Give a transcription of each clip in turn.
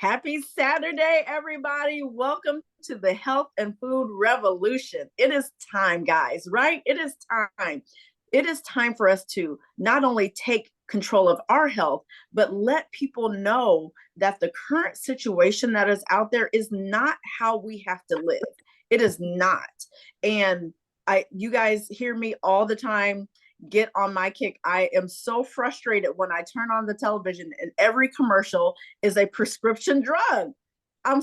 Happy Saturday, everybody. Welcome to the Health and Food Revolution. It is time, guys, right? It is time. It is time for us to not only take control of our health, but let people know that the current situation that is out there is not how we have to live. It is not. And you guys hear me all the time get on my kick. I am so frustrated when I turn on the television and every commercial is a prescription drug. I'm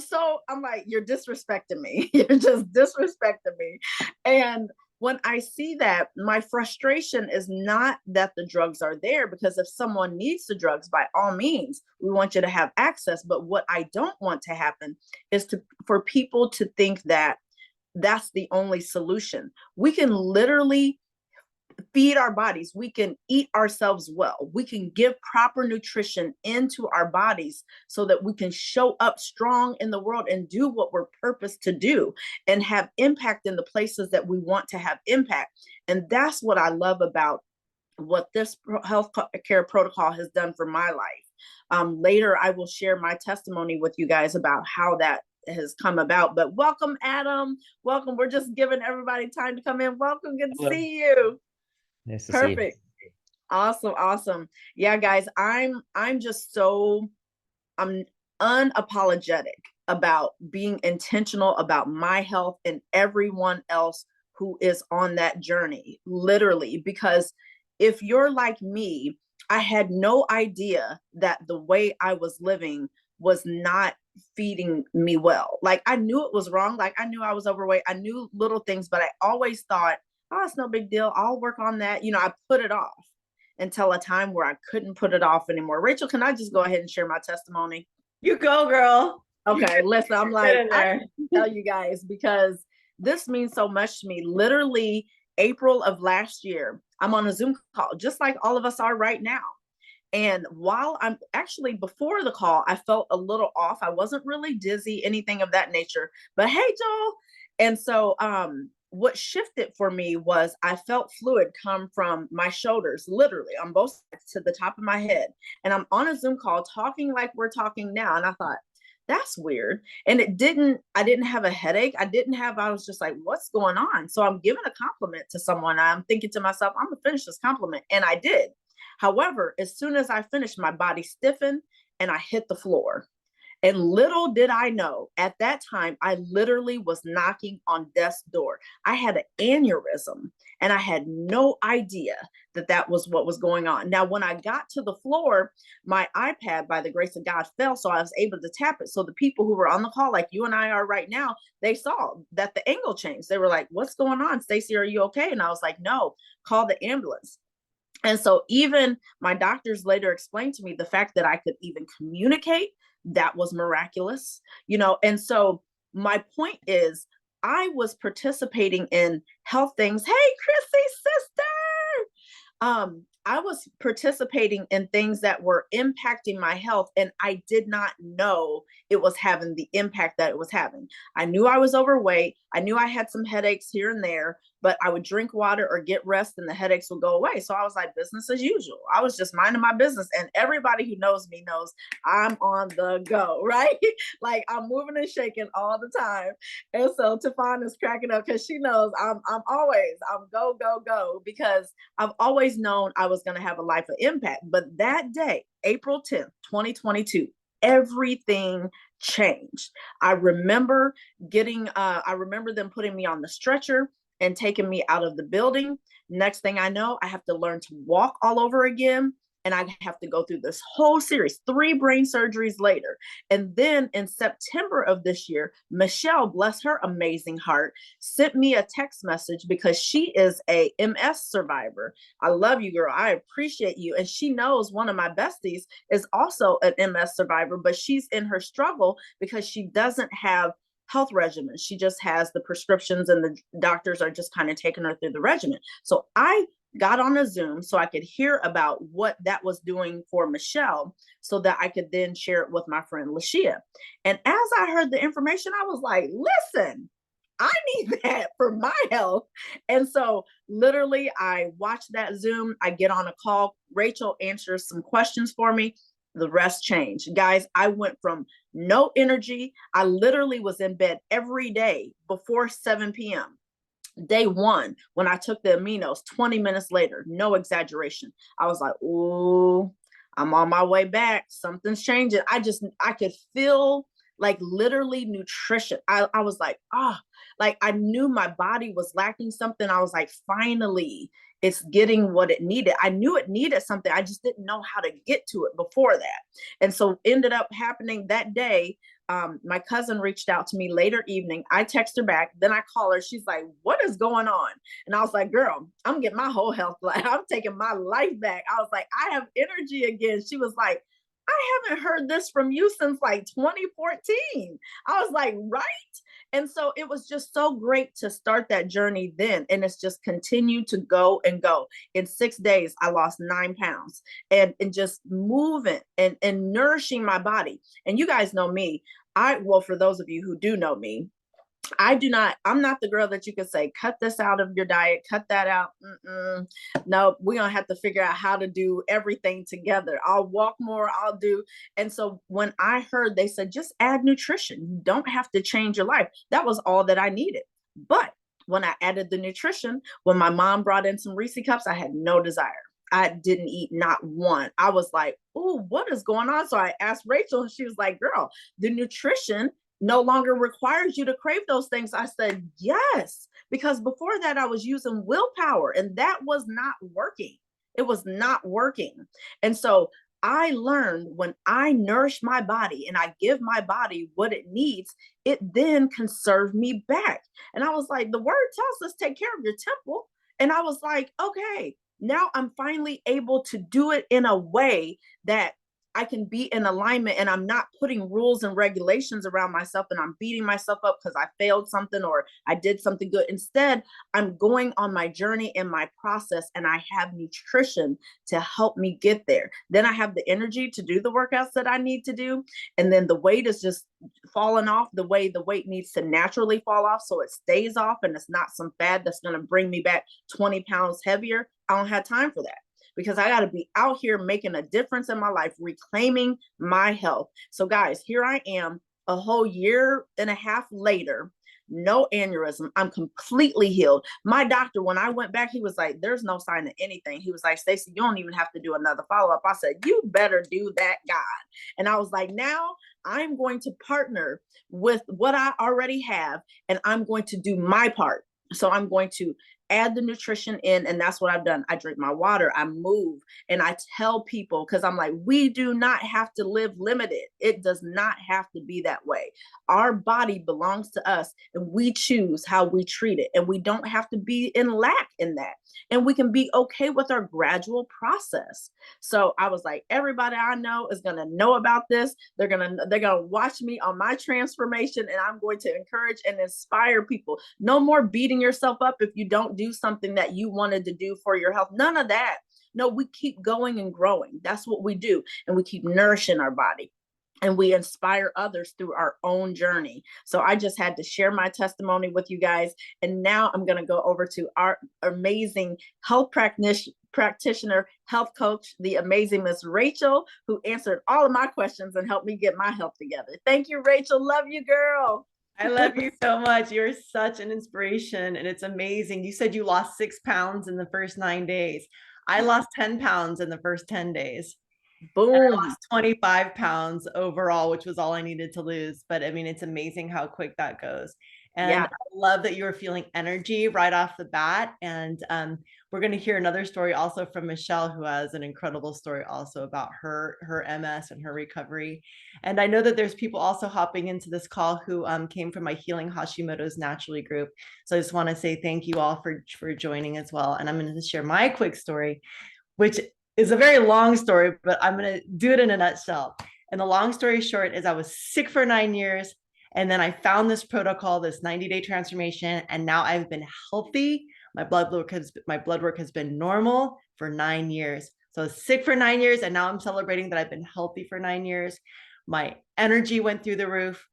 like, you're disrespecting me. You're just disrespecting me. And when I see that, my frustration is not that the drugs are there, because if someone needs the drugs, by all means, we want you to have access. But what I don't want to happen is for people to think that that's the only solution. We can literally feed our bodies. We can eat ourselves well. We can give proper nutrition into our bodies so that we can show up strong in the world and do what we're purposed to do and have impact in the places that we want to have impact. And that's what I love about what this health care protocol has done for my life. Later, I will share my testimony with you guys about how that has come about. But welcome, Adam. Welcome. We're just giving everybody time to come in. Welcome. Good to see you. Nice to Perfect. see you. Awesome. Yeah, guys, I'm unapologetic about being intentional about my health and everyone else who is on that journey, literally, because if you're like me, I had no idea that the way I was living was not feeding me well. Like, I knew it was wrong. Like, I knew I was overweight. I knew little things, but I always thought, oh, it's no big deal. I'll work on that. I put it off until a time where I couldn't put it off anymore. Rachel, can I just go ahead and share my testimony? You go, girl. Okay, listen, I'm like, I can tell you guys because this means so much to me. Literally, April of last year, I'm on a Zoom call, just like all of us are right now. And while I'm actually before the call, I felt a little off. I wasn't really dizzy, anything of that nature. But hey, Joel. And so what shifted for me was I felt fluid come from my shoulders, literally on both sides to the top of my head. And I'm on a Zoom call talking like we're talking now. And I thought, that's weird. And I didn't have a headache. I was just like, what's going on? So I'm giving a compliment to someone. I'm thinking to myself, I'm gonna finish this compliment. And I did. However, as soon as I finished, my body stiffened and I hit the floor. And little did I know, at that time, I literally was knocking on death's door. I had an aneurysm and I had no idea that that was what was going on. Now, when I got to the floor, my iPad, by the grace of God, fell, so I was able to tap it. So the people who were on the call, like you and I are right now, they saw that the angle changed. They were like, what's going on? Stacey, are you okay? And I was like, no, call the ambulance. And so even my doctors later explained to me the fact that I could even communicate, that was miraculous, And so my point is, I was participating in health things. Hey, Chrissy's sister. I was participating in things that were impacting my health, and I did not know it was having the impact that it was having. I knew I was overweight. I knew I had some headaches here and there, but I would drink water or get rest and the headaches would go away. So I was like, business as usual. I was just minding my business. And everybody who knows me knows I'm on the go, right? Like, I'm moving and shaking all the time. And so Tafan is cracking up because she knows I'm go, because I've always known I was going to have a life of impact. But that day, April 10th, 2022, everything changed. I remember them putting me on the stretcher and taking me out of the building. Next thing I know, I have to learn to walk all over again. And I have to go through this whole series, 3 brain surgeries later. And then in September of this year, Michelle, bless her amazing heart, sent me a text message because she is a MS survivor. I love you, girl. I appreciate you. And she knows one of my besties is also an MS survivor, but she's in her struggle because she doesn't have health regimen. She just has the prescriptions and the doctors are just kind of taking her through the regimen. So I got on a Zoom so I could hear about what that was doing for Michelle so that I could then share it with my friend Lashia. And as I heard the information, I was like, listen, I need that for my health. And so literally I watched that Zoom. I get on a call. Rachel answers some questions for me. the rest changed. Guys, I went from no energy. I literally was in bed every day before 7 p.m. Day one, when I took the aminos, 20 minutes later, no exaggeration, I was like, "Ooh, I'm on my way back. Something's changing." I could feel like literally nutrition. I was like, like I knew my body was lacking something. I was like, finally, it's getting what it needed. I knew it needed something. I just didn't know how to get to it before that. And so ended up happening that day. My cousin reached out to me later evening. I text her back. Then I call her. She's like, "What is going on?" And I was like, "Girl, I'm getting my whole health back. I'm taking my life back." I was like, "I have energy again." She was like, "I haven't heard this from you since like 2014. I was like, "Right?" And so it was just so great to start that journey then. And it's just continued to go and go. In 6 days, I lost 9 pounds, and just moving and nourishing my body. And you guys know me. Well, for those of you who do know me, I'm not the girl that you could say, cut this out of your diet, cut that out. No, we're going to have to figure out how to do everything together. I'll walk more, I'll do. And so when I heard they said, just add nutrition, you don't have to change your life. That was all that I needed. But when I added the nutrition, when my mom brought in some Reese cups, I had no desire. I didn't eat not one. I was like, "Oh, what is going on?" So I asked Rachel, and she was like, "Girl, the nutrition no longer requires you to crave those things." I said, "Yes," because before that I was using willpower and that was not working. It was not working. And so I learned when I nourish my body and I give my body what it needs, it then can serve me back. And I was like, the word tells us take care of your temple. And I was like, okay, now I'm finally able to do it in a way that I can be in alignment, and I'm not putting rules and regulations around myself and I'm beating myself up because I failed something or I did something good. Instead, I'm going on my journey in my process and I have nutrition to help me get there. Then I have the energy to do the workouts that I need to do. And then the weight is just falling off the way the weight needs to naturally fall off. So it stays off and it's not some fad that's going to bring me back 20 pounds heavier. I don't have time for that, because I got to be out here making a difference in my life, reclaiming my health. So, guys, here I am a whole year and a half later, no aneurysm. I'm completely healed. My doctor, when I went back, he was like, "There's no sign of anything." He was like, "Stacey, you don't even have to do another follow up." I said, "You better do that, God." And I was like, now I'm going to partner with what I already have, and I'm going to do my part. So I'm going to add the nutrition in, and that's what I've done. I drink my water, I move, and I tell people, because I'm like, we do not have to live limited. It does not have to be that way. Our body belongs to us, and we choose how we treat it, and we don't have to be in lack in that, and we can be okay with our gradual process. So I was like, everybody I know is going to know about this. They're gonna watch me on my transformation, and I'm going to encourage and inspire people. No more beating yourself up if you don't do something that you wanted to do for your health. None of that. No, we keep going and growing. That's what we do. And we keep nourishing our body. And we inspire others through our own journey. So I just had to share my testimony with you guys. And now I'm going to go over to our amazing health practitioner, health coach, the amazing Miss Rachel, who answered all of my questions and helped me get my health together. Thank you, Rachel. Love you, girl. I love you so much. You're such an inspiration, and it's amazing. You said you lost 6 pounds in the first 9 days. I lost 10 pounds in the first 10 days. And I Boom. lost 25 pounds overall, which was all I needed to lose. But I mean, it's amazing how quick that goes. And Yeah. I love that you were feeling energy right off the bat. And we're going to hear another story also from Michelle, who has an incredible story also about her MS and her recovery. And I know that there's people also hopping into this call who came from my Healing Hashimoto's Naturally group. So I just want to say thank you all for joining as well. And I'm going to share my quick story, which is a very long story, but I'm going to do it in a nutshell. And the long story short is I was sick for 9 years. And then I found this protocol, this 90-day transformation. And now I've been healthy. My blood work has been normal for 9 years. So I was sick for 9 years. And now I'm celebrating that I've been healthy for 9 years. My energy went through the roof.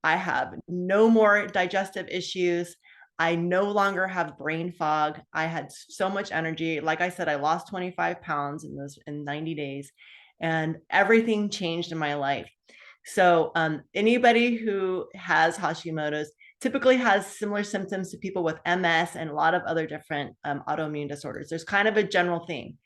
I have no more digestive issues. I no longer have brain fog. I had so much energy. Like I said, I lost 25 pounds in 90 days. and everything changed in my life. So anybody who has Hashimoto's typically has similar symptoms to people with MS and a lot of other different autoimmune disorders. There's kind of a general theme.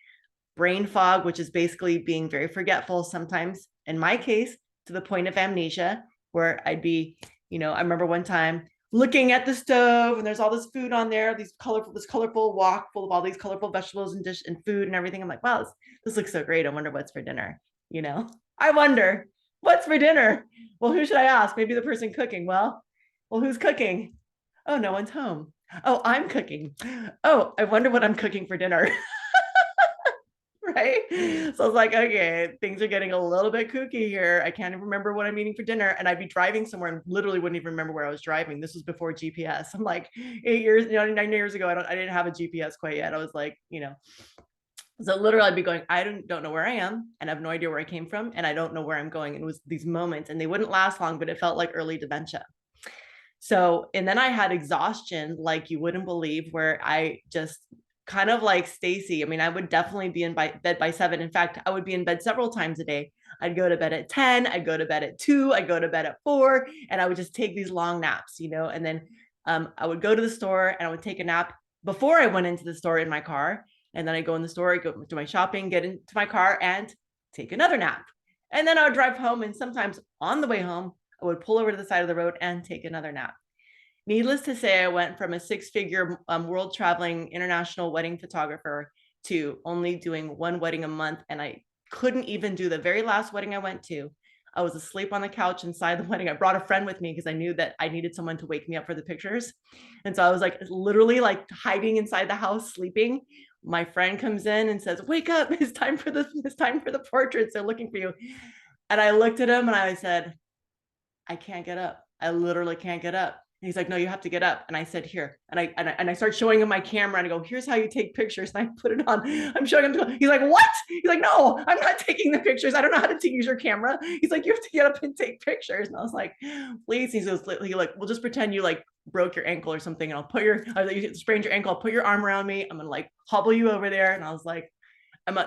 Brain fog, which is basically being very forgetful sometimes, in my case, to the point of amnesia, where I'd be, I remember one time looking at the stove and there's all this food on there, this colorful wok full of all these colorful vegetables and dish and food and everything. I'm like, wow, this looks so great. I wonder what's for dinner. I wonder what's for dinner. Well, who should I ask? Maybe the person cooking. Well, who's cooking? Oh, no one's home. Oh, I'm cooking. Oh, I wonder what I'm cooking for dinner. Right? So I was like, okay, things are getting a little bit kooky here. I can't even remember what I'm eating for dinner. And I'd be driving somewhere and literally wouldn't even remember where I was driving. This was before GPS. I'm like 9 years ago, I didn't have a GPS quite yet. I was like, so literally I'd be going, I don't know where I am and I have no idea where I came from and I don't know where I'm going. And it was these moments and they wouldn't last long, but it felt like early dementia. So, and then I had exhaustion like you wouldn't believe, where I just kind of like Stacy. I mean, I would definitely be in bed by 7. In fact, I would be in bed several times a day. I'd go to bed at 10, I'd go to bed at 2, I'd go to bed at 4, and I would just take these long naps, and then I would go to the store and I would take a nap before I went into the store in my car. And then I go in the store, I go do my shopping, get into my car and take another nap. And then I would drive home. And sometimes on the way home, I would pull over to the side of the road and take another nap. Needless to say, I went from a 6-figure world traveling international wedding photographer to only doing one wedding a month. And I couldn't even do the very last wedding I went to. I was asleep on the couch inside the wedding. I brought a friend with me because I knew that I needed someone to wake me up for the pictures. And so I was like literally like hiding inside the house, sleeping. My friend comes in and says, wake up, it's time for the portraits. They're looking for you. And I looked at him and I said, I can't get up. I literally can't get up. And he's like, no, you have to get up. And I said, here. And I start showing him my camera and I go, here's how you take pictures. And I put it on. I'm showing him. He's like, what? He's like, no, I'm not taking the pictures. I don't know how to use your camera. He's like, you have to get up and take pictures. And I was like, please. He goes, we'll just pretend you like broke your ankle or something. And you sprained your ankle. I'll put your arm around me. I'm going to like hobble you over there. And I was like,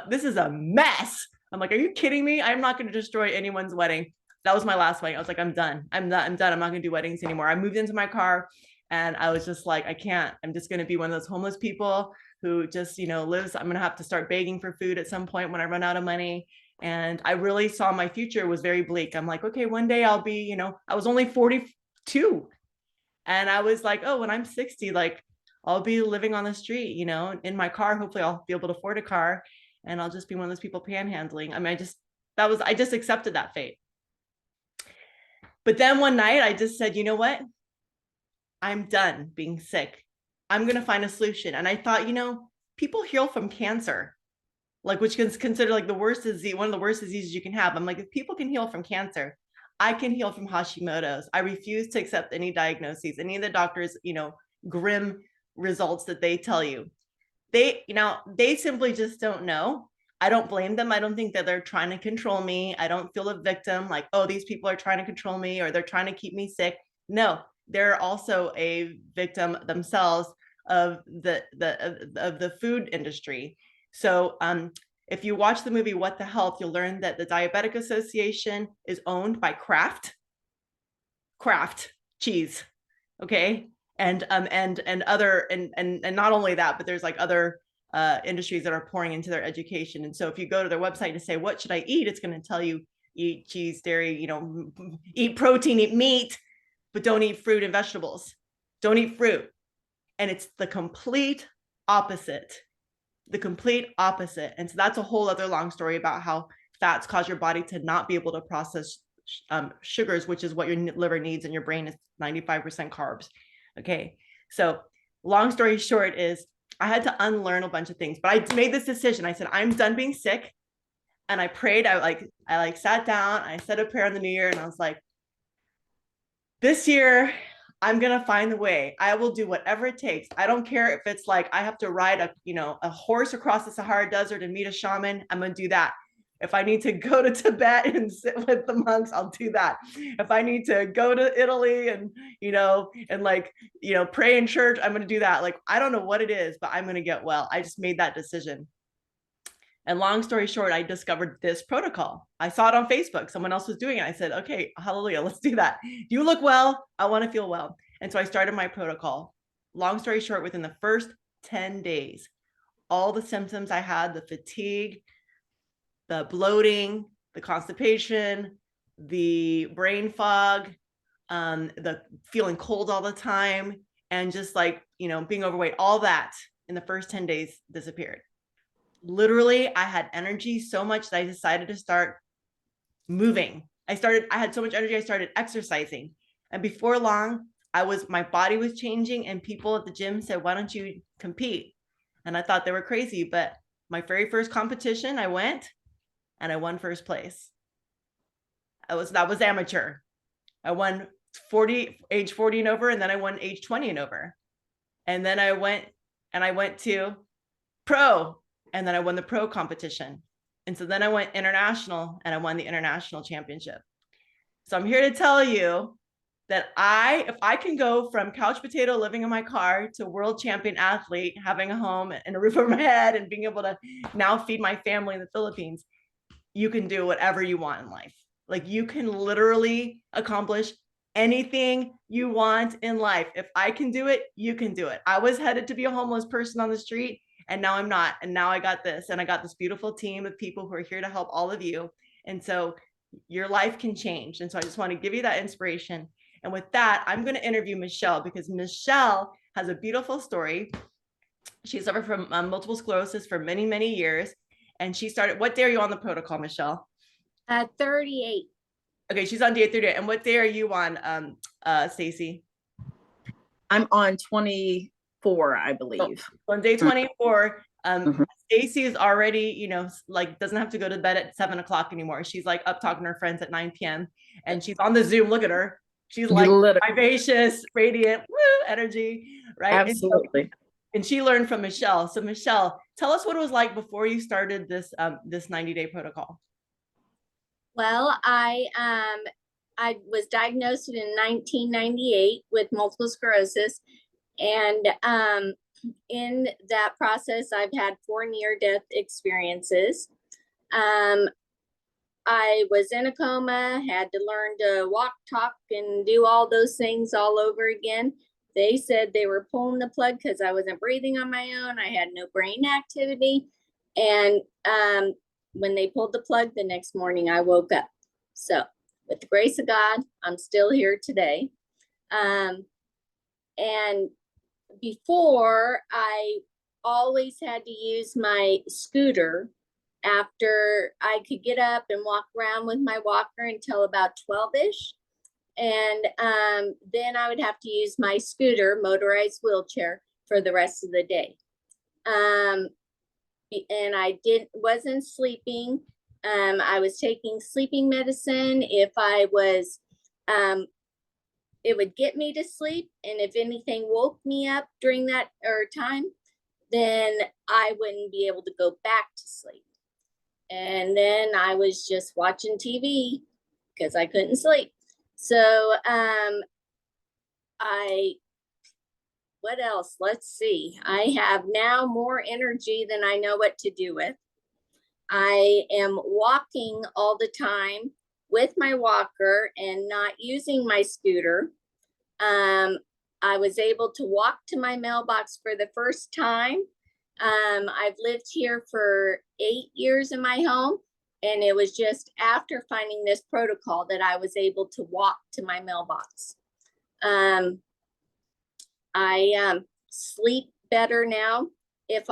this is a mess. I'm like, are you kidding me? I'm not going to destroy anyone's wedding. That was my last wedding. I was like, I'm done. I'm done. I'm not going to do weddings anymore. I moved into my car and I was just like, I can't. I'm just going to be one of those homeless people who just, lives. I'm going to have to start begging for food at some point when I run out of money. And I really saw my future was very bleak. I'm like, okay, one day I'll be, I was only 42. And I was like, oh, when I'm 60, like I'll be living on the street, in my car. Hopefully I'll be able to afford a car and I'll just be one of those people panhandling. I mean, I just accepted that fate. But then one night I just said, you know what? I'm done being sick. I'm going to find a solution. And I thought, people heal from cancer, like which is considered like the worst disease, one of the worst diseases you can have. I'm like, if people can heal from cancer, I can heal from Hashimoto's. I refuse to accept any diagnoses, any of the doctors, grim results that they tell you. They simply just don't know. I don't blame them. I don't think that they're trying to control me. I don't feel a victim like, oh, these people are trying to control me or they're trying to keep me sick. No, they're also a victim themselves of the food industry. So if you watch the movie What the Health, you'll learn that the Diabetic Association is owned by Kraft cheese. Okay. And other and not only that, but there's like other industries that are pouring into their education. And so if you go to their website to say, what should I eat? It's going to tell you eat cheese, dairy, eat protein, eat meat, but don't eat fruit and vegetables. Don't eat fruit. And it's the complete opposite. And so that's a whole other long story about how fats cause your body to not be able to process sugars, which is what your liver needs, and your brain is 95% carbs. Okay. So long story short is I had to unlearn a bunch of things, but I made this decision. I said, I'm done being sick. And I prayed. I sat down, I said a prayer in the new year and I was like, this year, I'm going to find the way. I will do whatever it takes. I don't care if it's like, I have to ride a horse across the Sahara Desert and meet a shaman. I'm going to do that. If I need to go to Tibet and sit with the monks, I'll do that. If I need to go to Italy and, pray in church, I'm going to do that. Like, I don't know what it is, but I'm going to get well. I just made that decision. And long story short, I discovered this protocol. I saw it on Facebook. Someone else was doing it. I said, okay, hallelujah, let's do that. You look well. I want to feel well. And so I started my protocol. Long story short, within the first 10 days, all the symptoms I had, the fatigue, the bloating, the constipation, the brain fog, the feeling cold all the time, and just like, being overweight, all that in the first 10 days disappeared. Literally, I had energy so much that I decided to start moving. I had so much energy, I started exercising. And before long, my body was changing, and people at the gym said, why don't you compete? And I thought they were crazy, but my very first competition, I went and I won first place. That was amateur. I won age 40 and over, and then I won age 20 and over. And then I went to pro, and then I won the pro competition. And so then I went international, and I won the international championship. So I'm here to tell you that if I can go from couch potato living in my car to world champion athlete, having a home and a roof over my head, and being able to now feed my family in the Philippines, you can do whatever you want in life. Like, you can literally accomplish anything you want in life. If I can do it, you can do it. I was headed to be a homeless person on the street, and now I'm not. And now I got this, and I got this beautiful team of people who are here to help all of you. And so your life can change. And so I just want to give you that inspiration. And with that, I'm going to interview Michelle, because Michelle has a beautiful story. She suffered from multiple sclerosis for many, many years. And she started, what day are you on the protocol, Michelle? 38. Okay, she's on day 38. And what day are you on, Stacy? I'm on 24, I believe. So on day 24, Stacy is already, like, doesn't have to go to bed at 7 o'clock anymore. She's like up talking to her friends at 9 p.m. and she's on the Zoom. Look at her. She's like vivacious, radiant, woo, energy, right? Absolutely. And she learned from Michelle. So Michelle, tell us what it was like before you started this 90-day protocol. Well, I was diagnosed in 1998 with multiple sclerosis, and in that process, I've had 4 near-death experiences. I was in a coma, had to learn to walk, talk, and do all those things all over again. They said they were pulling the plug because I wasn't breathing on my own. I had no brain activity. And when they pulled the plug, the next morning I woke up. So with the grace of God, I'm still here today. And before, I always had to use my scooter after I could get up and walk around with my walker until about 12-ish. And then I would have to use my scooter, motorized wheelchair, for the rest of the day. And I wasn't sleeping. I was taking sleeping medicine. If I was, it would get me to sleep. And if anything woke me up during that time, then I wouldn't be able to go back to sleep. And then I was just watching TV because I couldn't sleep. So what else? Let's see. I have now more energy than I know what to do with. I am walking all the time with my walker and not using my scooter. I was able to walk to my mailbox for the first time. I've lived here for 8 years in my home, and it was just after finding this protocol that I was able to walk to my mailbox. I sleep better now. If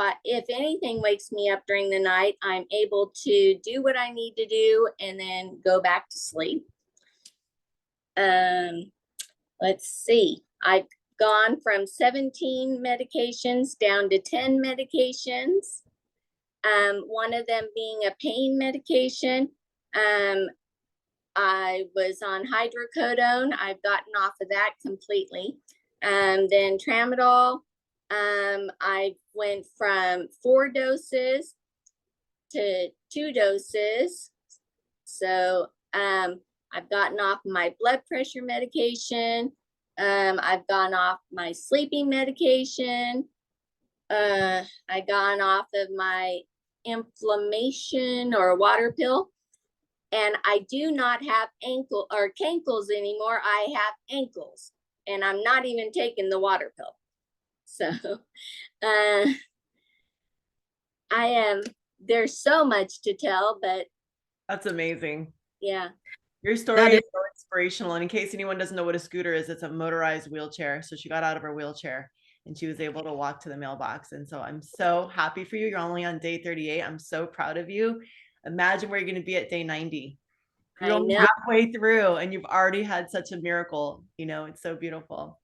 anything wakes me up during the night, I'm able to do what I need to do and then go back to sleep. Let's see. I've gone from 17 medications down to 10 medications. One of them being a pain medication. I was on hydrocodone. I've gotten off of that completely. Then tramadol. I went from 4 doses to 2 doses. So I've gotten off my blood pressure medication. I've gone off my sleeping medication. I gone off of my inflammation or a water pill. And I do not have ankle or cankles anymore. I have ankles, and I'm not even taking the water pill. So I am, there's so much to tell, but That's amazing. yeah. Your story is so inspirational. And in case anyone doesn't know what a scooter is, it's a motorized wheelchair. So she got out of her wheelchair and she was able to walk to the mailbox. And so I'm so happy for you. You're only on day 38. I'm so proud of you. Imagine where you're going to be at day 90. You're only halfway through and you've already had such a miracle. You know, it's so beautiful.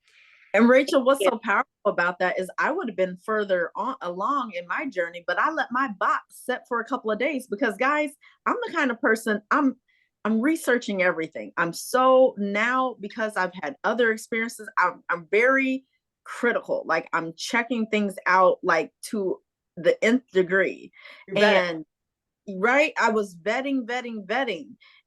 And Rachel, what's so powerful about that is I would have been further on along in my journey, but I let my box set for a couple of days because, guys, I'm the kind of person, I'm researching everything. I'm so now, because I've had other experiences, I'm very critical. Like I'm checking things out like to the nth degree. And right, I was vetting.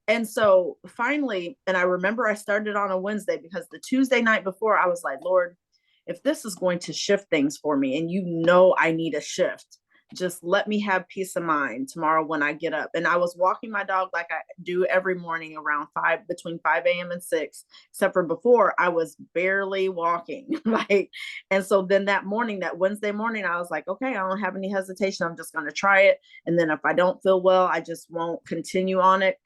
And so finally, and I remember I started on a Wednesday because the Tuesday night before I was like, Lord, if this is going to shift things for me, and you know I need a shift, just let me have peace of mind tomorrow when I get up. And I was walking my dog like I do every morning around between 5 a.m. and 6, except for before I was barely walking. Like, and so then that morning, that Wednesday morning, I was like, okay, I don't have any hesitation. I'm just going to try it. And then if I don't feel well, I just won't continue on it.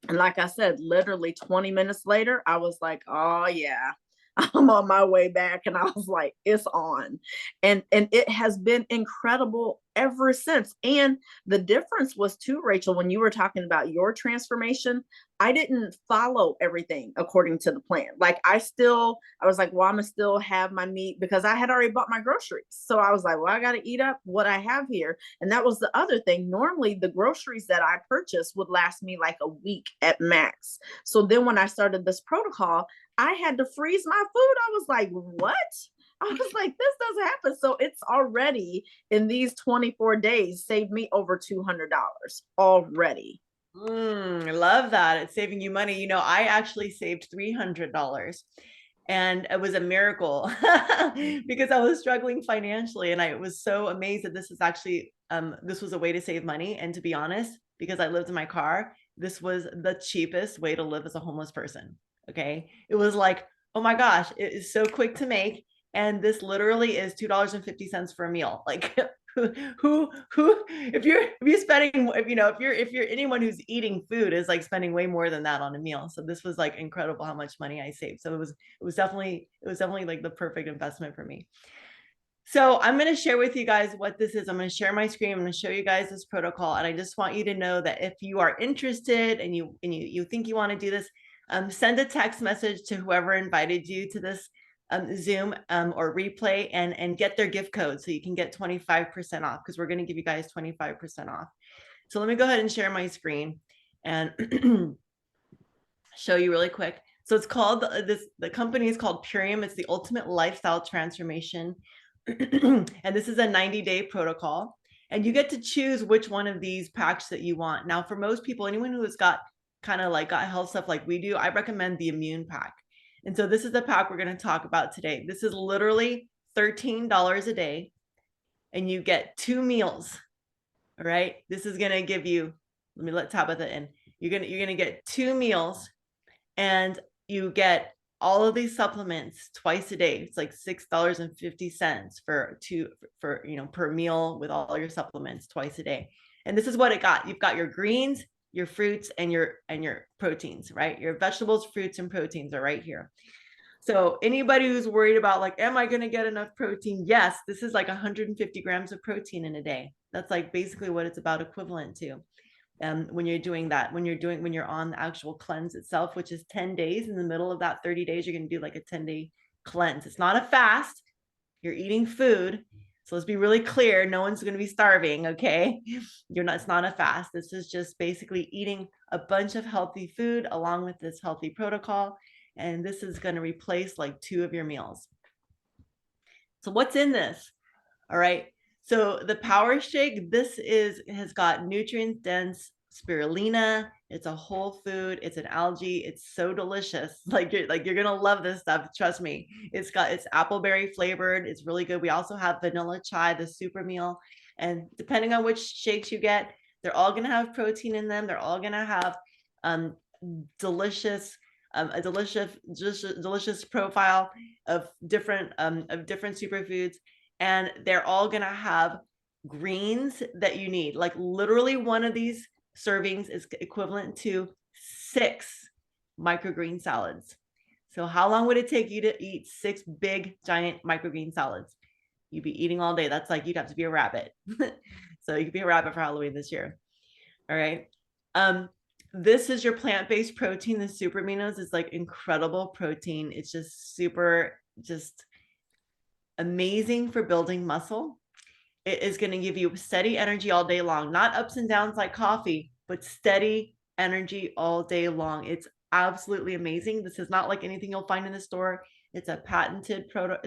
And like I said, literally 20 minutes later, I was like, oh yeah, I'm on my way back. And I was like, it's on. And it has been incredible ever since. And the difference was too, Rachel, when you were talking about your transformation, I didn't follow everything according to the plan. Like I was like, well, I'm gonna still have my meat because I had already bought my groceries. So I was like, well, I got to eat up what I have here. And that was the other thing. Normally the groceries that I purchased would last me like a week at max. So then when I started this protocol, I had to freeze my food. I was like, what? I was like, this doesn't happen. So it's already in these 24 days saved me over $200 already. I love that. It's saving you money. You know, I actually saved $300 and it was a miracle because I was struggling financially. And I was so amazed that this is actually, this was a way to save money. And to be honest, because I lived in my car, this was the cheapest way to live as a homeless person. Okay. It was like, oh my gosh, it is so quick to make. And this literally is $2.50 for a meal. Like who if you're spending, if you're anyone who's eating food is like spending way more than that on a meal. So this was like incredible how much money I saved. So it was definitely like the perfect investment for me. So I'm going to share with you guys what this is. I'm going to share my screen. I'm going to show you guys this protocol. And I just want you to know that if you are interested and you think you want to do this, send a text message to whoever invited you to this Zoom or replay and get their gift code so you can get 25% off because we're going to give you guys 25% off. So let me go ahead and share my screen and show you really quick. So it's called the company is called Purium. It's the ultimate lifestyle transformation. And this is a 90-day protocol. And you get to choose which one of these packs that you want. Now, for most people, anyone who has got kind of like got health stuff like we do, I recommend the Immune pack. And so this is the pack we're going to talk about today. This is literally $13 a day and you get 2 meals. All right. This is going to give you, let Tabitha in. You're going to get 2 meals and you get all of these supplements twice a day. It's like $6.50 for per meal with all your supplements twice a day. And this is what it got. You've got your greens, your fruits, and your proteins, right? Your vegetables, fruits, and proteins are right here. So anybody who's worried about like, am I going to get enough protein? Yes, this is like 150 grams of protein in a day. That's like basically what it's about equivalent to. When you're doing that, when you're on the actual cleanse itself, which is 10 days. In the middle of that 30 days, you're going to do like a 10-day cleanse. It's not a fast. You're eating food. So let's be really clear. No one's going to be starving. Okay. It's not a fast. This is just basically eating a bunch of healthy food along with this healthy protocol. And this is going to replace like 2 of your meals. So what's in this? All right. So the Power Shake, has got nutrient dense spirulina. It's a whole food. It's an algae. It's so delicious. Like you're gonna love this stuff. Trust me. It's appleberry flavored. It's really good. We also have vanilla chai, the super meal. And depending on which shakes you get, they're all going to have protein in them. They're all going to have delicious profile of different superfoods, and they're all going to have greens that you need. Like literally one of these servings is equivalent to 6 microgreen salads. So how long would it take you to eat 6 big giant microgreen salads? You'd be eating all day. That's like you'd have to be a rabbit. So you could be a rabbit for Halloween this year. All right. This is your plant-based protein. The super aminos is like incredible protein. It's just super, just amazing for building muscle. It is going to give you steady energy all day long, not ups and downs like coffee, but steady energy all day long. It's absolutely amazing. This is not like anything you'll find in the store. It's a patented profile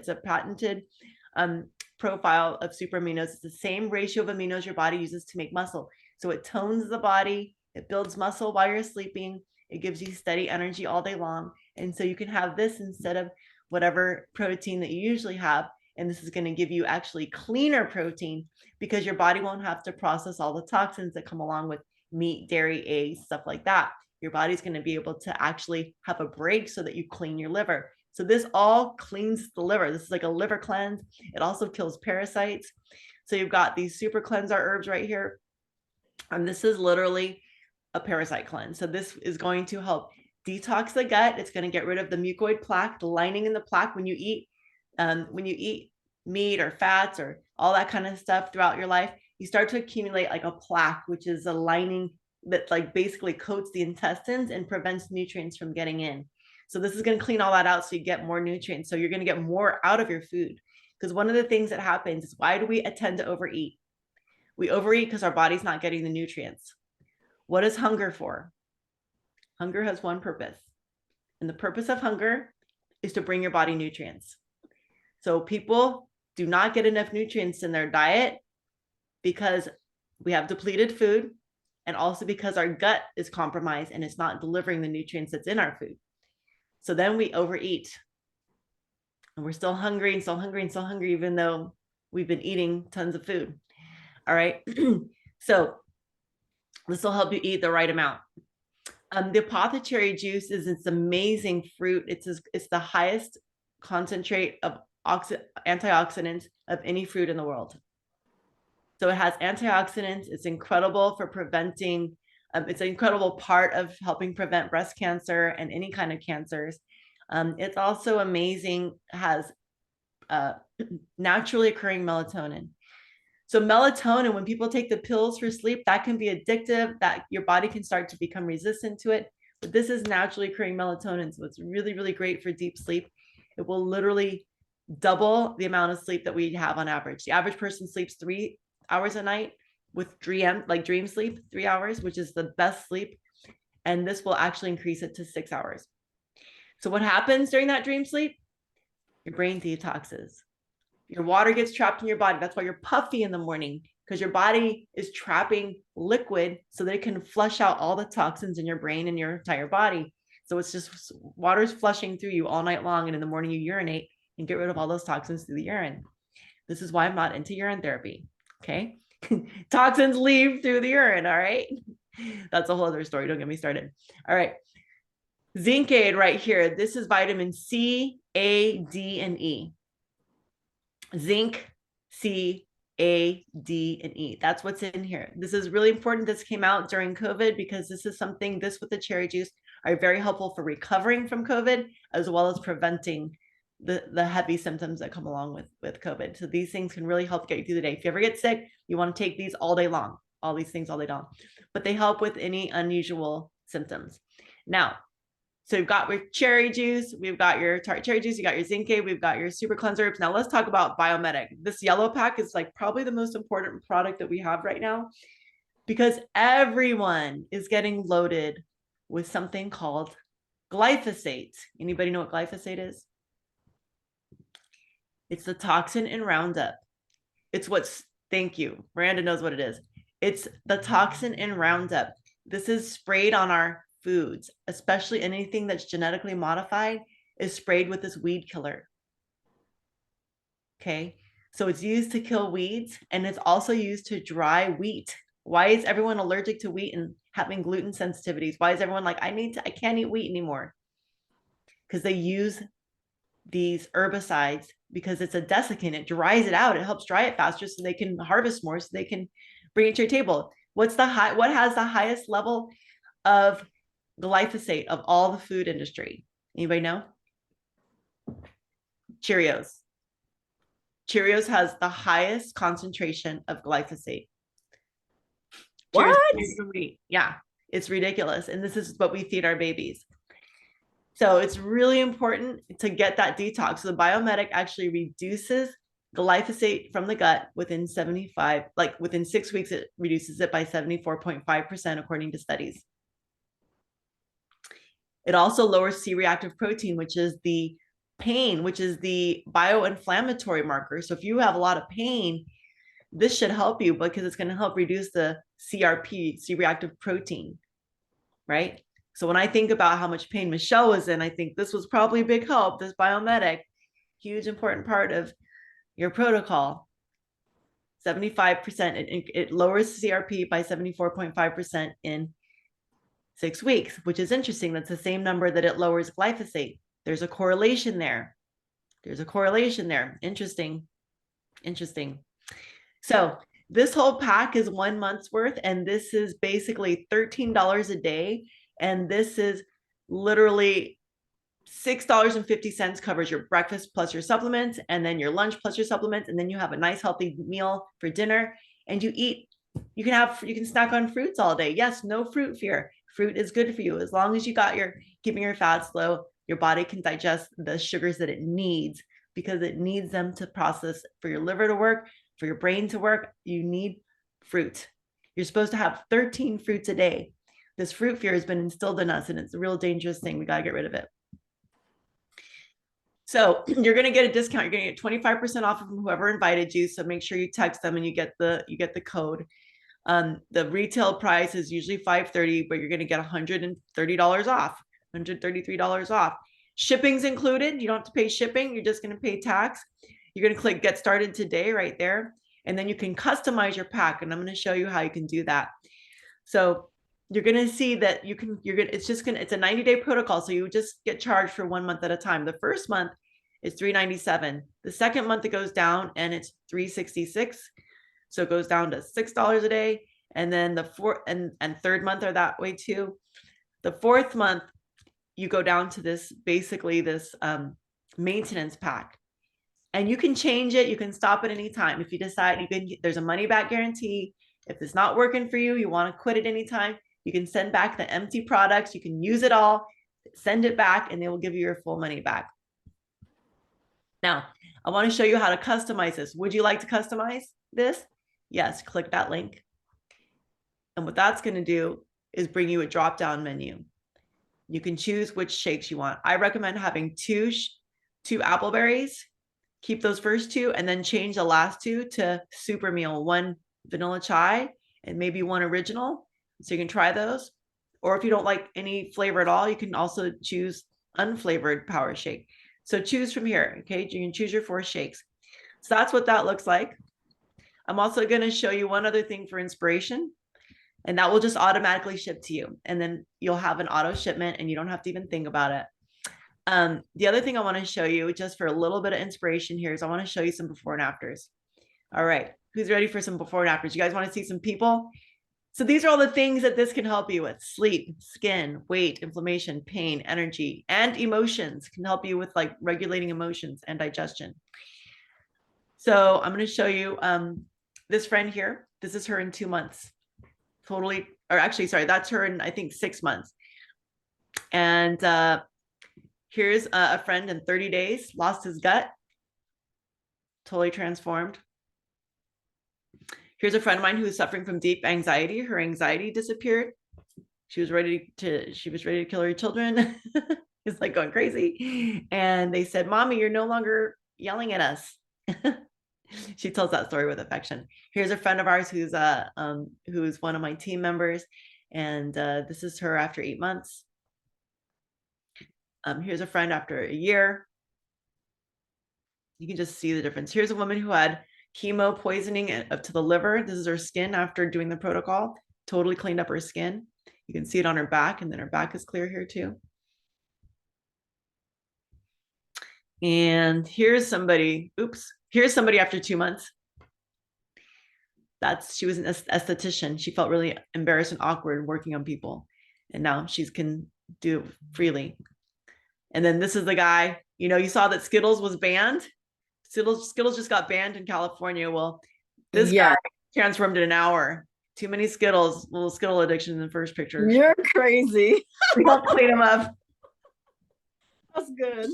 of super aminos. It's the same ratio of aminos your body uses to make muscle. So it tones the body, it builds muscle while you're sleeping, it gives you steady energy all day long. And so you can have this instead of whatever protein that you usually have. And this is going to give you actually cleaner protein because your body won't have to process all the toxins that come along with meat, dairy, eggs, stuff like that. Your body's going to be able to actually have a break so that you clean your liver. So this all cleans the liver. This is like a liver cleanse. It also kills parasites. So you've got these super cleanser herbs right here. And this is literally a parasite cleanse. So this is going to help detox the gut. It's going to get rid of the mucoid plaque, the lining in the plaque. When you eat meat or fats or all that kind of stuff throughout your life, you start to accumulate like a plaque, which is a lining that like basically coats the intestines and prevents nutrients from getting in. So this is going to clean all that out so you get more nutrients. So you're going to get more out of your food. Because one of the things that happens is, why do we tend to overeat? We overeat because our body's not getting the nutrients. What is hunger for? Hunger has one purpose. And the purpose of hunger is to bring your body nutrients. So people do not get enough nutrients in their diet because we have depleted food, and also because our gut is compromised and it's not delivering the nutrients that's in our food. So then we overeat. And we're still hungry and still hungry and still hungry, even though we've been eating tons of food. All right. So this will help you eat the right amount. The apothecary juice is this amazing fruit. It's the highest concentrate of antioxidants of any fruit in the world. So it has antioxidants. It's incredible for preventing, it's an incredible part of helping prevent breast cancer and any kind of cancers. It's also amazing, has naturally occurring melatonin. So melatonin, when people take the pills for sleep, that can be addictive, that your body can start to become resistant to it. But this is naturally occurring melatonin. So it's really, really great for deep sleep. It will literally double the amount of sleep that we have on average. The average person sleeps 3 hours a night with dream sleep, 3 hours, which is the best sleep. And this will actually increase it to 6 hours. So what happens during that dream sleep? Your brain detoxes. Your water gets trapped in your body. That's why you're puffy in the morning, because your body is trapping liquid so that it can flush out all the toxins in your brain and your entire body. So it's just water's flushing through you all night long. And in the morning you urinate and get rid of all those toxins through the urine. This is why I'm not into urine therapy. Okay. Toxins leave through the urine. All right. That's a whole other story. Don't get me started. All right. Zinc aid right here. This is vitamin C, A, D, and E. Zinc, C, A, D, and E. That's what's in here. This is really important. This came out during COVID because this is something, this with the cherry juice are very helpful for recovering from COVID, as well as preventing the heavy symptoms that come along with COVID. So these things can really help get you through the day. If you ever get sick, you want to take these all day long, all these things all day long, but they help with any unusual symptoms. Now, so we've got your cherry juice, we've got your tart cherry juice, you got your zinc aid, we've got your super cleanser herbs. Now let's talk about Biomedic. This yellow pack is like probably the most important product that we have right now, because everyone is getting loaded with something called glyphosate. Anybody know what glyphosate is? It's the toxin in Roundup. It's what's, thank you, Miranda knows what it is. It's the toxin in Roundup. This is sprayed on our foods, especially anything that's genetically modified is sprayed with this weed killer. Okay, So it's used to kill weeds, and it's also used to dry wheat. Why is everyone allergic to wheat and having gluten sensitivities? Why is everyone like, I can't eat wheat anymore? Because they use these herbicides because it's a desiccant. It dries it out. It helps dry it faster so they can harvest more, so they can bring it to your table. What has the highest level of glyphosate of all the food industry? Anybody know? Cheerios. Cheerios has the highest concentration of glyphosate. What? Yeah, it's ridiculous. And this is what we feed our babies. So it's really important to get that detox. So the biomedic actually reduces glyphosate from the gut within 6 weeks, it reduces it by 74.5% according to studies. It also lowers C-reactive protein, which is the pain, which is the bioinflammatory marker. So if you have a lot of pain, this should help you because it's going to help reduce the CRP, C-reactive protein, right? So when I think about how much pain Michelle was in, I think this was probably a big help, this biomedic, huge important part of your protocol. 75%, it lowers CRP by 74.5% in 6 weeks, which is interesting. That's the same number that it lowers glyphosate. There's a correlation there. Interesting. So this whole pack is 1 month's worth, and this is basically $13 a day. And this is literally $6.50 covers your breakfast plus your supplements, and then your lunch plus your supplements, and then you have a nice healthy meal for dinner, and you can snack on fruits all day. Yes, no fruit fear. Fruit is good for you as long as keeping your fats low. Your body can digest the sugars that it needs because it needs them to process for your liver to work, for your brain to work. You need fruit. You're supposed to have 13 fruits a day. This fruit fear has been instilled in us, and it's a real dangerous thing. We got to get rid of it. So you're going to get a discount. You're going to get 25% off from whoever invited you. So make sure you text them and you get the code. The retail price is usually $530, but you're going to get $130 off, $133 off. Shipping's included. You don't have to pay shipping. You're just going to pay tax. You're going to click get started today right there. And then you can customize your pack. And I'm going to show you how you can do that. So you're going to see that it's a 90-day protocol. So you just get charged for 1 month at a time. The first month is $397. The second month it goes down and it's $366. So it goes down to $6 a day. And then the fourth and third month are that way too. The fourth month, you go down to this maintenance pack. And you can change it. You can stop at any time. If you decide, there's a money back guarantee. If it's not working for you, you want to quit at any time, you can send back the empty products. You can use it all, send it back, and they will give you your full money back. Now, I want to show you how to customize this. Would you like to customize this? Yes, click that link. And what that's going to do is bring you a drop-down menu. You can choose which shakes you want. I recommend having two apple berries. Keep those first two and then change the last two to super meal, 1 vanilla chai and maybe 1 original. So you can try those. Or if you don't like any flavor at all, you can also choose unflavored power shake. So choose from here, okay? You can choose your 4 shakes. So that's what that looks like. I'm also going to show you one other thing for inspiration, and that will just automatically ship to you. And then you'll have an auto shipment and you don't have to even think about it. The other thing I want to show you just for a little bit of inspiration here is I want to show you some before and afters. All right. Who's ready for some before and afters? You guys want to see some people? So these are all the things that this can help you with: sleep, skin, weight, inflammation, pain, energy, and emotions. Can help you with like regulating emotions and digestion. So I'm going to show you this friend here. This is her in 2 months. Totally, or actually, sorry, that's her in, I think, 6 months. And here's a friend in 30 days, lost his gut, totally transformed. Here's a friend of mine who was suffering from deep anxiety. Her anxiety disappeared. She was ready to kill her children. It's like going crazy. And they said, "Mommy, you're no longer yelling at us." She tells that story with affection. Here's a friend of ours who's one of my team members. And this is her after 8 months. Here's a friend after a year. You can just see the difference. Here's a woman who had chemo poisoning up to the liver. This is her skin after doing the protocol. Totally cleaned up her skin. You can see it on her back, and then her back is clear here too. And here's somebody, here's somebody after 2 months. She was an esthetician. She felt really embarrassed and awkward working on people. And now she can do it freely. And then this is the guy, you saw that Skittles was banned. Skittles just got banned in California. Well, this guy transformed in an hour. Too many Skittles, little Skittle addiction in the first picture. You're crazy. We helped clean him up. That's good.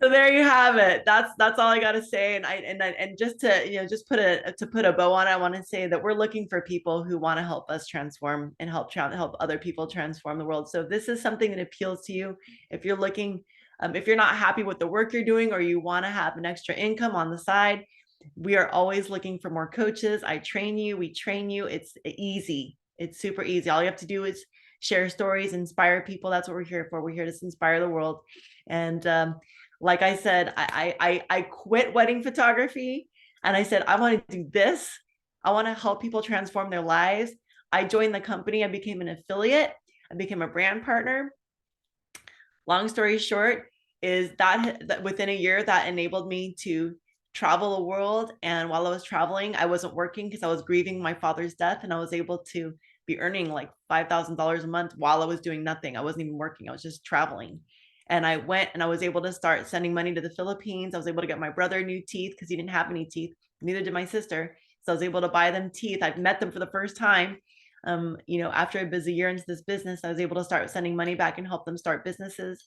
So there you have it. That's all I got to say. And just to put a bow on it, I want to say that we're looking for people who want to help us transform and help other people transform the world. So if this is something that appeals to you, if you're looking, if you're not happy with the work you're doing, or you want to have an extra income on the side, we are always looking for more coaches. I train you, we train you. It's easy. It's super easy. All you have to do is share stories, inspire people. That's what we're here for. We're here to inspire the world. And like I said, I quit wedding photography, and I said, I want to do this. I want to help people transform their lives. I joined the company. I became an affiliate. I became a brand partner. Long story short is that within a year, that enabled me to travel the world. And while I was traveling, I wasn't working because I was grieving my father's death, and I was able to be earning like $5,000 a month while I was doing nothing. I wasn't even working. I was just traveling. And I went and I was able to start sending money to the Philippines. I was able to get my brother new teeth because he didn't have any teeth. Neither did my sister. So I was able to buy them teeth. I've met them for the first time. After a busy year into this business, I was able to start sending money back and help them start businesses.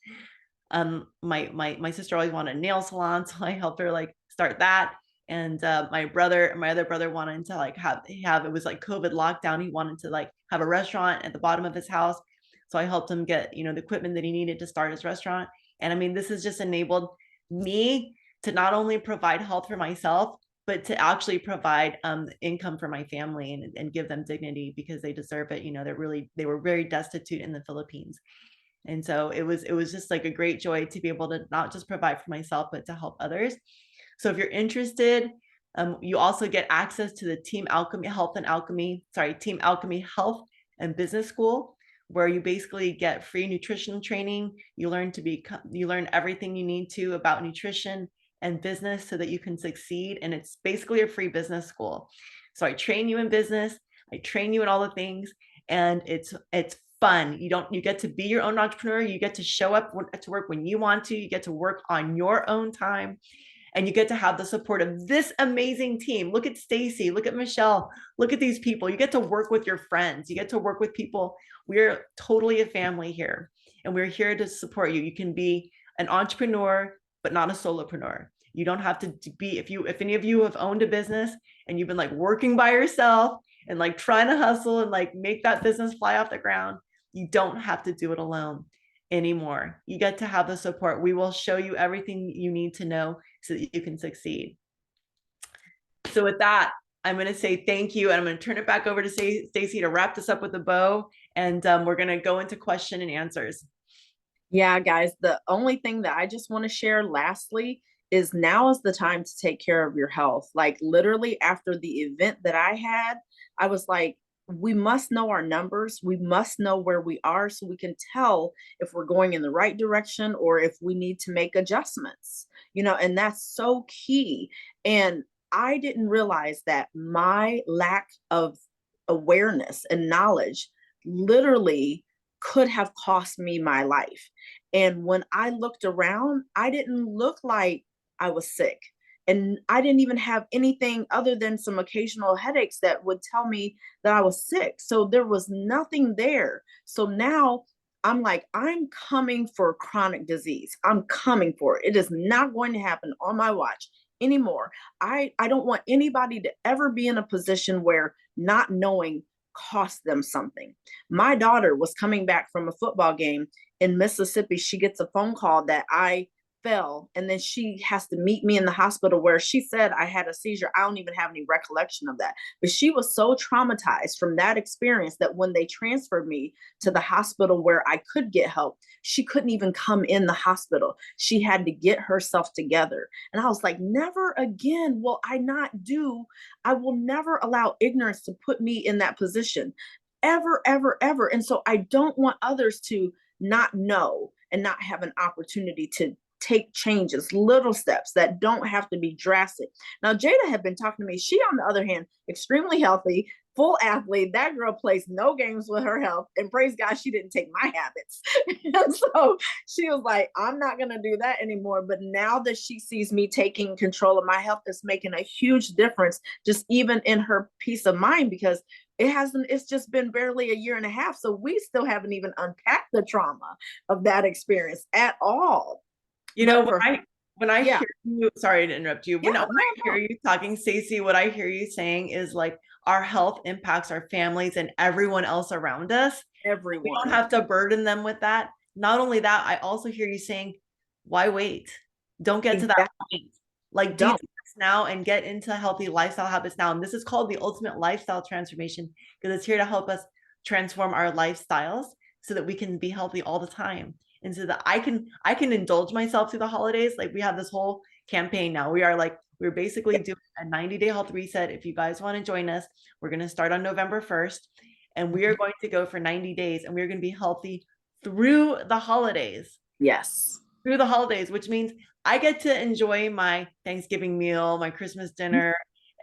My sister always wanted a nail salon, so I helped her like start that. And my other brother wanted to like have it was like COVID lockdown. He wanted to like have a restaurant at the bottom of his house. So I helped him get, the equipment that he needed to start his restaurant. And I mean, this has just enabled me to not only provide health for myself, but to actually provide income for my family and give them dignity, because they deserve it. They were very destitute in the Philippines. And so it was just like a great joy to be able to not just provide for myself, but to help others. So if you're interested, you also get access to the Team Alchemy Health and Business School, where you basically get free nutrition training. You learn everything you need to about nutrition and business so that you can succeed. And it's basically a free business school. So I train you in business, I train you in all the things, and it's fun. You get to be your own entrepreneur. You get to show up to work when you want to. You get to work on your own time. And you get to have the support of this amazing team. Look at Stacy, look at Michelle, look at these people. You get to work with your friends. You get to work with people. We're totally a family here, and we're here to support you. You can be an entrepreneur, but not a solopreneur. You don't have to be, if any of you have owned a business and you've been like working by yourself and like trying to hustle and like make that business fly off the ground, you don't have to do it alone anymore. You get to have the support. We will show you everything you need to know so that you can succeed. So with that, I'm going to say thank you, and I'm going to turn it back over to Stacy to wrap this up with a bow, and we're going to go into question and answers. Yeah, guys, the only thing that I just want to share lastly is now is the time to take care of your health. Like literally after the event that I had, I was like, we must know our numbers. We must know where we are so we can tell if we're going in the right direction or if we need to make adjustments, and that's so key. And I didn't realize that my lack of awareness and knowledge literally could have cost me my life. And when I looked around, I didn't look like I was sick. And I didn't even have anything other than some occasional headaches that would tell me that I was sick. So there was nothing there. So now I'm like, I'm coming for chronic disease. I'm coming for it. It is not going to happen on my watch anymore. I don't want anybody to ever be in a position where not knowing cost them something. My daughter was coming back from a football game in Mississippi. She gets a phone call that I fell, and then she has to meet me in the hospital where she said I had a seizure. I don't even have any recollection of that, but she was so traumatized from that experience that when they transferred me to the hospital where I could get help, she couldn't even come in the hospital. She had to get herself together. And I was like, never again will I will never allow ignorance to put me in that position, ever, ever, ever. And so I don't want others to not know and not have an opportunity to take changes, little steps that don't have to be drastic. Now, Jada had been talking to me. She, on the other hand, extremely healthy, full athlete. That girl plays no games with her health. And praise God, she didn't take my habits. And so she was like, I'm not going to do that anymore. But now that she sees me taking control of my health, it's making a huge difference, just even in her peace of mind, because it's just been barely a year and a half. So we still haven't even unpacked the trauma of that experience at all. You know, when I hear you, sorry to interrupt you. When I hear you talking, Stacey, what I hear you saying is like our health impacts our families and everyone else around us. Everyone. We don't have to burden them with that. Not only that, I also hear you saying, why wait? Don't get to that point. Like detox now and get into healthy lifestyle habits now. And this is called the ultimate lifestyle transformation, because it's here to help us transform our lifestyles so that we can be healthy all the time. And so that I can indulge myself through the holidays. Like we have this whole campaign now. We're basically doing a 90-day health reset. If you guys want to join us, we're going to start on November 1st, and we are going to go for 90 days, and we're going to be healthy through the holidays. Yes. Through the holidays, which means I get to enjoy my Thanksgiving meal, my Christmas dinner,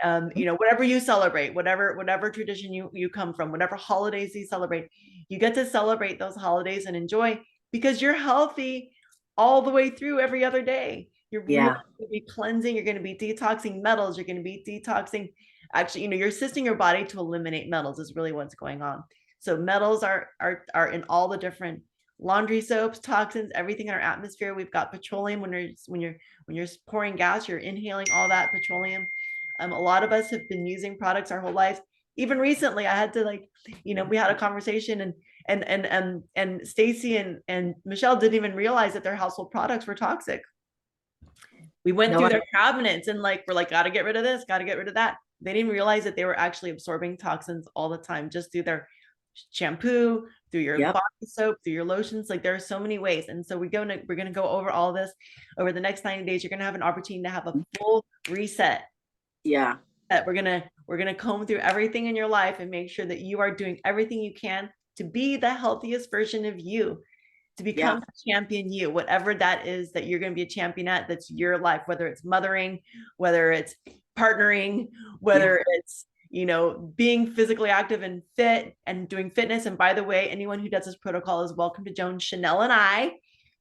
whatever you celebrate, whatever tradition you come from, whatever holidays you celebrate, you get to celebrate those holidays and enjoy, because you're healthy all the way through every other day. You're going to be cleansing, you're going to be detoxing metals, you're going to be detoxing. Actually, you're assisting your body to eliminate metals is really what's going on. So metals are in all the different laundry soaps, toxins, everything in our atmosphere. We've got petroleum. When you're pouring gas, you're inhaling all that petroleum. A lot of us have been using products our whole lives. Even recently, I had to we had a conversation, and Stacey and Michelle didn't even realize that their household products were toxic. We went through their cabinets and we're like, got to get rid of this, got to get rid of that. They didn't realize that they were actually absorbing toxins all the time, just through their shampoo, through your body soap, through your lotions. Like there are so many ways. And so we're going to go over all this over the next 90 days. You're going to have an opportunity to have a full reset. Yeah. That we're going to comb through everything in your life and make sure that you are doing everything you can to be the healthiest version of you, to become a champion you, whatever that is that you're going to be a champion at. That's your life, whether it's mothering, whether it's partnering, whether it's being physically active and fit and doing fitness. And by the way, anyone who does this protocol is welcome to join Chanel and I.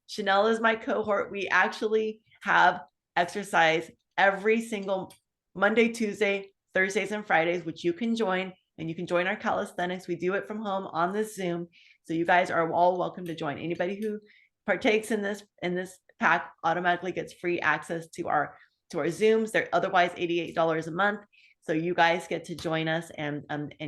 Chanel is my cohort. We actually have exercise every single Monday, Tuesday, Thursdays, and Fridays, which you can join, and you can join our calisthenics. We do it from home on this Zoom. So you guys are all welcome to join. Anybody who partakes in this pack automatically gets free access to our Zooms. They're otherwise $88 a month. So you guys get to join us and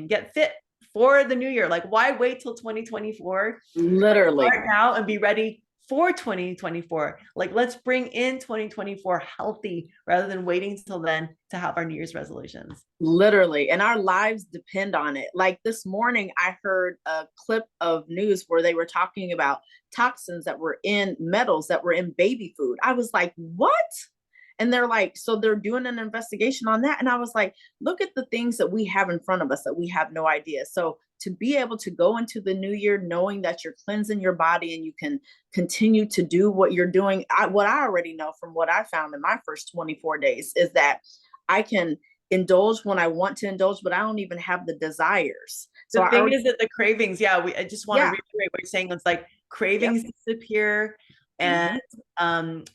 get fit for the new year. Like, why wait till 2024? Literally. Start now and be ready for 2024. Like, let's bring in 2024 healthy rather than waiting till then to have our New Year's resolutions. Literally. And our lives depend on it. Like this morning, I heard a clip of news where they were talking about toxins that were in metals that were in baby food. I was like, what? And they're like, so they're doing an investigation on that. And I was like, look at the things that we have in front of us that we have no idea. So to be able to go into the new year knowing that you're cleansing your body and you can continue to do what you're doing. What I already know from what I found in my first 24 days is that I can indulge when I want to indulge, but I don't even have the desires. So the thing is that the cravings, I just want to reiterate what you're saying. It's like cravings disappear. And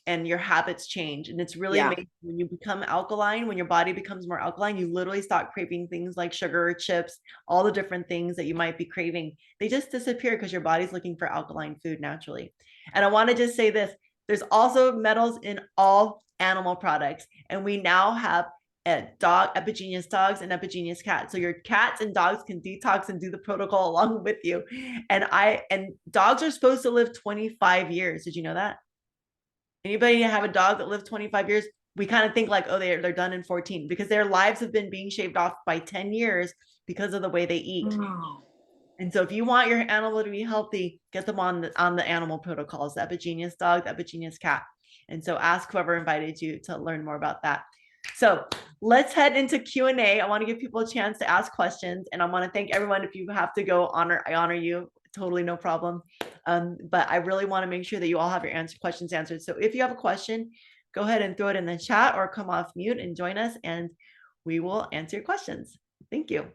your habits change. And it's really amazing when you become alkaline, when your body becomes more alkaline, you literally stop craving things like sugar, chips, all the different things that you might be craving. They just disappear because your body's looking for alkaline food naturally. And I want to just say this, there's also metals in all animal products. And we now have Epigenius dogs and Epigenius cats. So your cats and dogs can detox and do the protocol along with you. And dogs are supposed to live 25 years. Did you know that? Anybody have a dog that lived 25 years? We kind of think like, oh, they're done in 14 because their lives have been being shaved off by 10 years because of the way they eat. Oh. And so if you want your animal to be healthy, get them on the animal protocols, the Epigenius dog, the Epigenius cat. And so ask whoever invited you to learn more about that. So let's head into Q&A. I want to give people a chance to ask questions, and I want to thank everyone. If you have to go, I honor you, totally no problem. But I really want to make sure that you all have your questions answered. So if you have a question, go ahead and throw it in the chat or come off mute and join us, and we will answer your questions. Thank you.